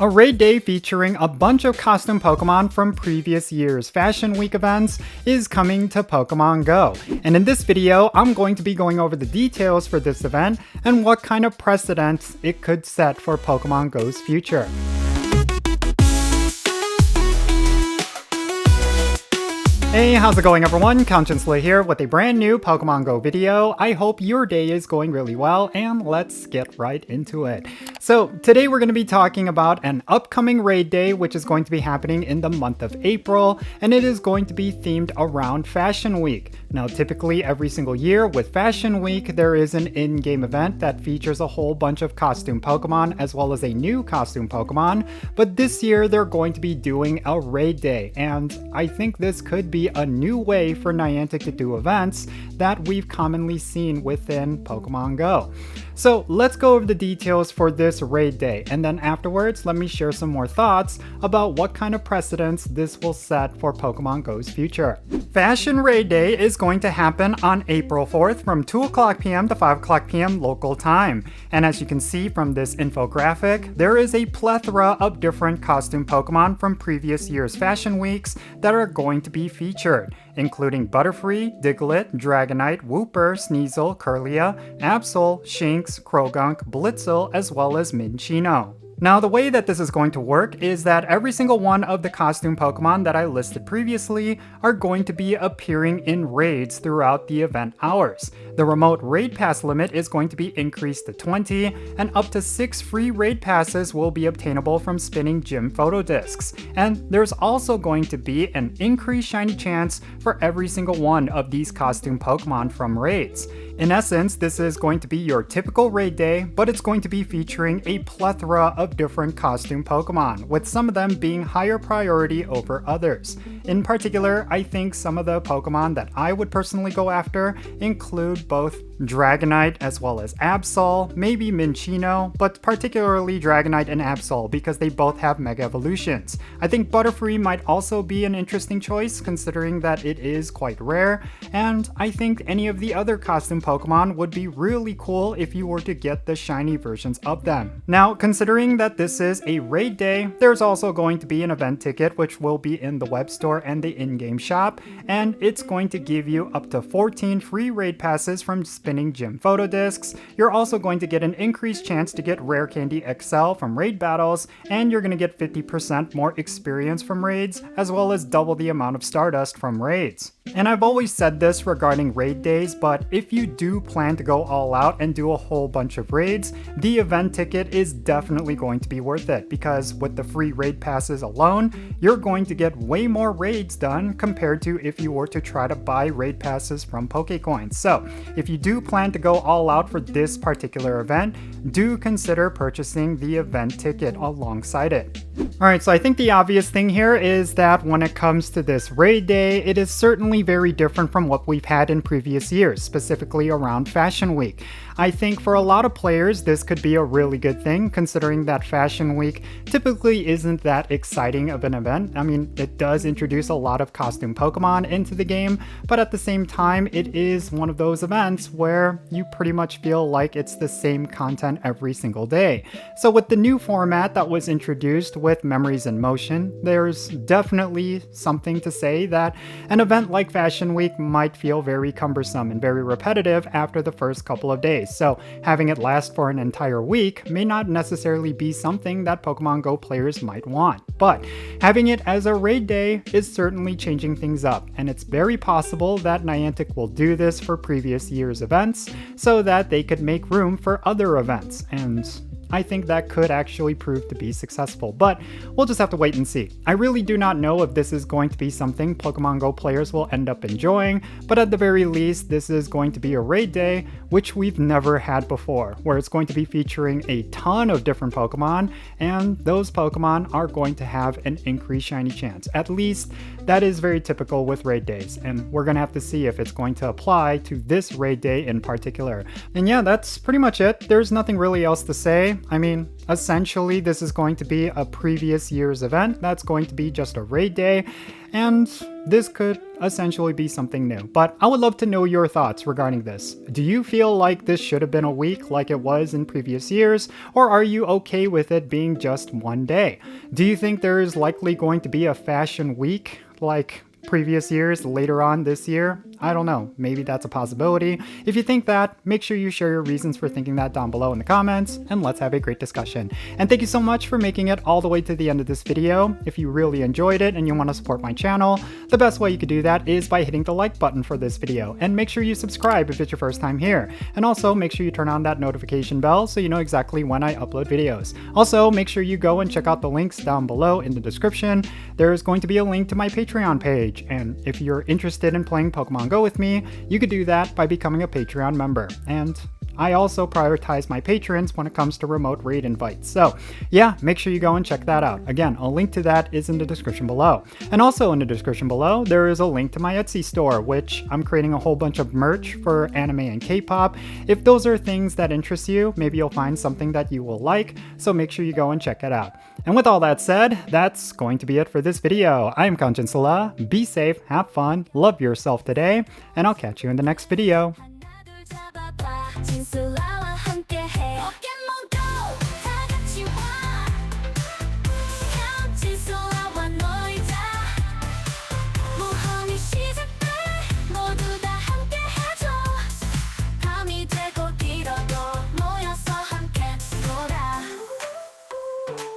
A raid day featuring a bunch of costume Pokemon from previous years' Fashion Week events is coming to Pokemon Go. And in this video, I'm going to be going over the details for this event and what kind of precedents it could set for Pokemon Go's future. Hey, how's it going everyone? Jinsula here with a brand new Pokemon Go video. I hope your day is going really well, and let's get right into it. So today we're going to be talking about an upcoming raid day which is going to be happening in the month of April, and it is going to be themed around Fashion Week. Now typically every single year with Fashion Week there is an in-game event that features a whole bunch of costume Pokemon as well as a new costume Pokemon, but this year they're going to be doing a raid day, and I think this could be a new way for Niantic to do events that we've commonly seen within Pokemon Go. So let's go over the details for this raid day, and then afterwards let me share some more thoughts about what kind of precedents this will set for Pokemon Go's future. Fashion Raid Day is going to happen on April 4th from 2:00 p.m. to 5:00 p.m. local time. And as you can see from this infographic, there is a plethora of different costume Pokemon from previous year's Fashion Weeks that are going to be featured, including Butterfree, Diglett, Dragonite, Wooper, Sneasel, Kirlia, Absol, Shinx, Krogunk, Blitzel, as well as Minccino. Now the way that this is going to work is that every single one of the costume Pokemon that I listed previously are going to be appearing in raids throughout the event hours. The remote raid pass limit is going to be increased to 20, and up to 6 free raid passes will be obtainable from spinning gym photo discs. And there's also going to be an increased shiny chance for every single one of these costume Pokemon from raids. In essence, this is going to be your typical raid day, but it's going to be featuring a plethora of different costume Pokemon, with some of them being higher priority over others. In particular, I think some of the Pokemon that I would personally go after include both Dragonite as well as Absol, maybe Minccino, but particularly Dragonite and Absol because they both have Mega Evolutions. I think Butterfree might also be an interesting choice considering that it is quite rare, and I think any of the other costume Pokemon would be really cool if you were to get the shiny versions of them. Now, considering that this is a raid day, there's also going to be an event ticket which will be in the web store and the in-game shop, and it's going to give you up to 14 free raid passes from spinning gym photo discs. You're also going to get an increased chance to get Rare Candy XL from raid battles, and you're going to get 50% more experience from raids, as well as double the amount of Stardust from raids. And I've always said this regarding raid days, but if you do plan to go all out and do a whole bunch of raids, the event ticket is definitely going to be worth it, because with the free raid passes alone, you're going to get way more raids done compared to if you were to try to buy raid passes from Pokecoins. So if you do plan to go all out for this particular event, do consider purchasing the event ticket alongside it. Alright, so I think the obvious thing here is that when it comes to this raid day, it is certainly very different from what we've had in previous years, specifically around Fashion Week. I think for a lot of players this could be a really good thing, considering that Fashion Week typically isn't that exciting of an event. I mean, it does introduce a lot of costume Pokemon into the game, but at the same time it is one of those events where you pretty much feel like it's the same content every single day. So with the new format that was introduced with Memories in Motion, there's definitely something to say that an event like Fashion Week might feel very cumbersome and very repetitive after the first couple of days. So having it last for an entire week may not necessarily be something that Pokemon Go players might want. But having it as a raid day is certainly changing things up, and it's very possible that Niantic will do this for previous year's events so that they could make room for other events, and I think that could actually prove to be successful, but we'll just have to wait and see. I really do not know if this is going to be something Pokemon Go players will end up enjoying, but at the very least, this is going to be a raid day, which we've never had before, where it's going to be featuring a ton of different Pokemon, and those Pokemon are going to have an increased shiny chance. At least, that is very typical with raid days, and we're gonna have to see if it's going to apply to this raid day in particular. And yeah, that's pretty much it. There's nothing really else to say. I mean, essentially this is going to be a previous year's event that's going to be just a raid day, and this could essentially be something new. But I would love to know your thoughts regarding this. Do you feel like this should have been a week like it was in previous years, or are you okay with it being just one day? Do you think there is likely going to be a fashion week like previous years later on this year? I don't know, maybe that's a possibility. If you think that, make sure you share your reasons for thinking that down below in the comments, and let's have a great discussion. And thank you so much for making it all the way to the end of this video. If you really enjoyed it and you want to support my channel, the best way you could do that is by hitting the like button for this video, and make sure you subscribe if it's your first time here. And also make sure you turn on that notification bell so you know exactly when I upload videos. Also, make sure you go and check out the links down below in the description. There's going to be a link to my Patreon page, and if you're interested in playing Pokemon Go with me, you could do that by becoming a Patreon member. And I also prioritize my patrons when it comes to remote raid invites. So yeah, make sure you go and check that out. Again, a link to that is in the description below. And also in the description below, there is a link to my Etsy store, which I'm creating a whole bunch of merch for anime and K-pop. If those are things that interest you, maybe you'll find something that you will like, so make sure you go and check it out. And with all that said, that's going to be it for this video. I am Jinsula. Be safe, have fun, love yourself today, and I'll catch you in the next video.